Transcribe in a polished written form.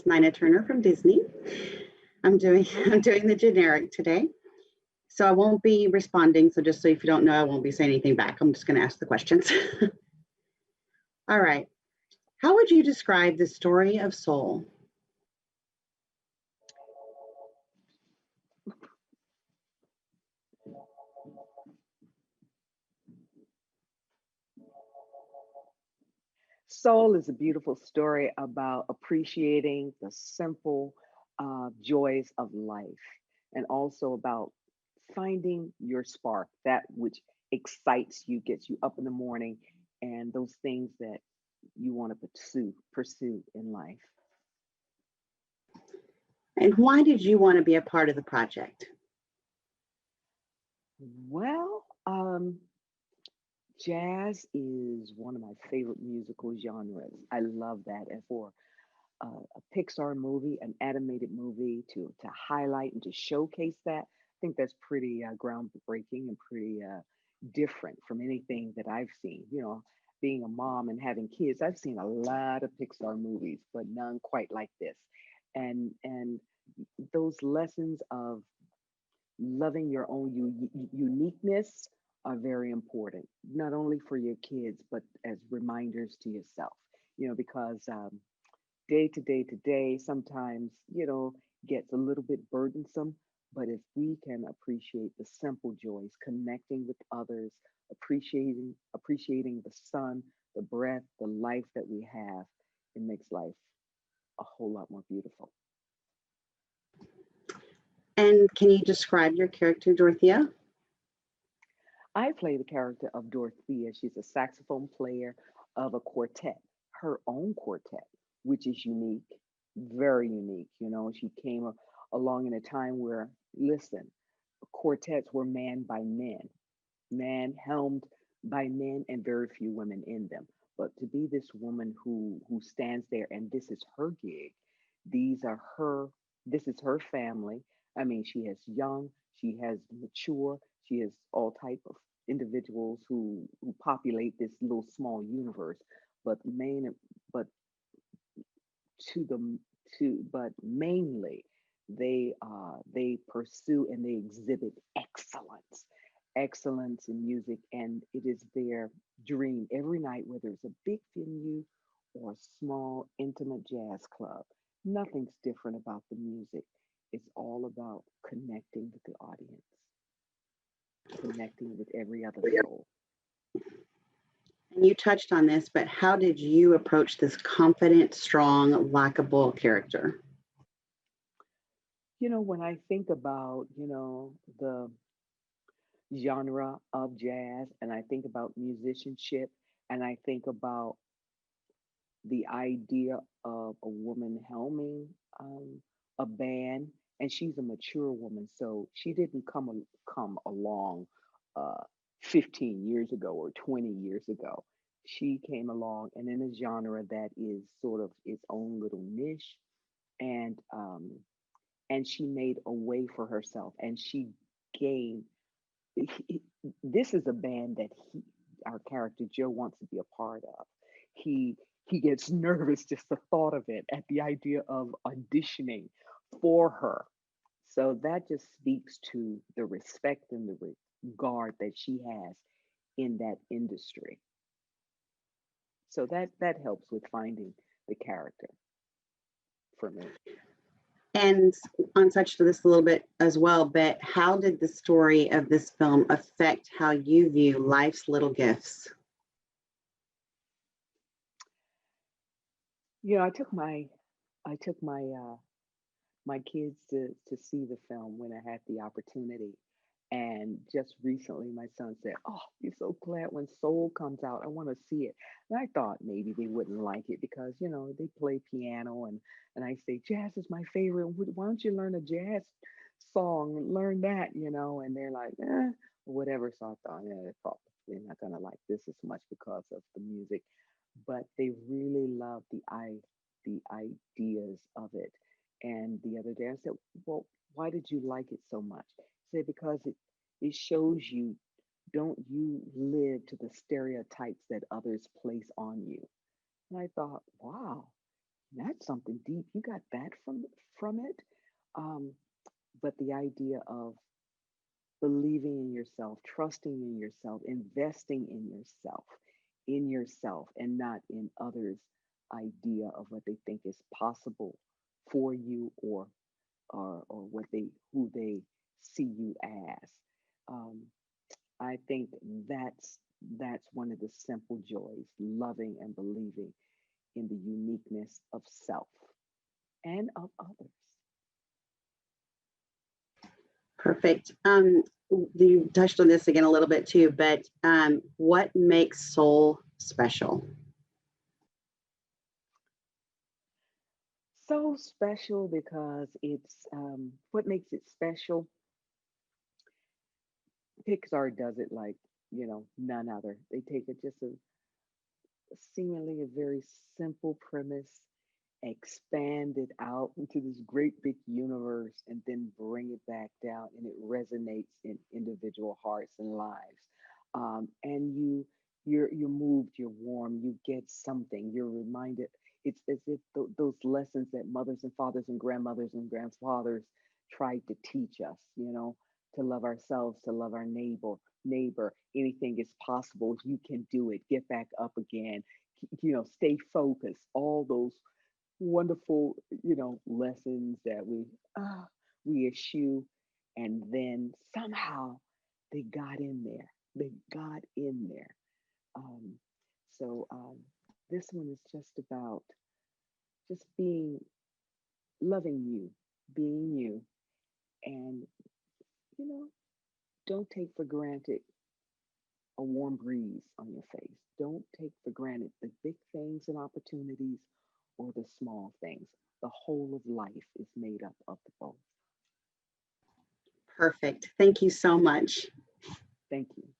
Nina Turner from Disney. I'm doing the generic today. So I won't be responding. So just so if you don't know, I won't be saying anything back. I'm just going to ask the questions. All right. How would you describe the story of Soul? Soul is a beautiful story about appreciating the simple joys of life, and also about finding your spark, that which excites you, gets you up in the morning, and those things that you want to pursue in life. And why did you want to be a part of the project? Well, jazz is one of my favorite musical genres. I love that. And for a Pixar movie, an animated movie, to highlight and to showcase that, I think that's pretty groundbreaking and pretty different from anything that I've seen. You know, being a mom and having kids, I've seen a lot of Pixar movies, but none quite like this. And those lessons of loving your own uniqueness are very important, not only for your kids, but as reminders to yourself, because day to day sometimes, gets a little bit burdensome. But if we can appreciate the simple joys, connecting with others, appreciating the sun, the breath, the life that we have, it makes life a whole lot more beautiful. And can you describe your character, Dorothea? I play the character of Dorothea. She's a saxophone player of a quartet, her own quartet, which is unique, very unique. She came along in a time where, listen, quartets were manned by men helmed by men, and very few women in them. But to be this woman who stands there, and this is her gig, these are her, this is her family. I mean, she has young, she has mature, she has all type of individuals who populate this little small universe. But main, but to the but mainly they pursue and they exhibit excellence in music, and it is their dream every night, whether it's a big venue or a small intimate jazz club. Nothing's different about the music. It's all about connecting with the audience, connecting with every other soul. And you touched on this, but how did you approach this confident, strong, likable character? When I think about, the genre of jazz, and I think about musicianship, and I think about the idea of a woman helming a band, and she's a mature woman, so she didn't come along uh, 15 years ago or 20 years ago. She came along and in a genre that is sort of its own little niche, and she made a way for herself, and she gained. This is a band that our character Joe, wants to be a part of. He gets nervous just the thought of it, at the idea of auditioning for her. So that just speaks to the respect and the regard that she has in that industry. So that helps with finding the character for me. And on touched to this a little bit as well, but how did the story of this film affect how you view life's little gifts? I took my kids to see the film when I had the opportunity. And just recently, my son said, "Oh, you're so glad when Soul comes out. I want to see it." And I thought maybe they wouldn't like it because, they play piano, and I say, "Jazz is my favorite. Why don't you learn a jazz song? Learn that, And they're like, or whatever. So I thought, yeah, they're probably not going to like this as much because of the music. But they really love the ideas of it. And the other day I said, "Well, why did you like it so much?" He said, "Because it shows you, don't you live to the stereotypes that others place on you." And I thought, wow, That's something deep. You got that from it. Um, but the idea of believing in yourself, trusting in yourself, investing in yourself, and not in others' idea of what they think is possible for you, or what they who they see you as. Um, I think that's one of the simple joys, loving and believing in the uniqueness of self and of others. Perfect. You touched on this again a little bit too, but what makes soul special? So special because it's what makes it special. Pixar does it like, none other. They take it just a seemingly a very simple premise, expand it out into this great big universe, and then bring it back down, and it resonates in individual hearts and lives. And you're moved, you're warm, you get something, you're reminded. It's as if those lessons that mothers and fathers and grandmothers and grandfathers tried to teach us, to love ourselves, to love our neighbor. Anything is possible. You can do it. Get back up again. Stay focused. All those wonderful, lessons that we eschew, and then somehow they got in there. They got in there. Um, so this one is just about just loving you, being you, and you know, don't take for granted a warm breeze on your face. Don't take for granted the big things and opportunities or the small things. The whole of life is made up of the both. Perfect. Thank you so much. Thank you.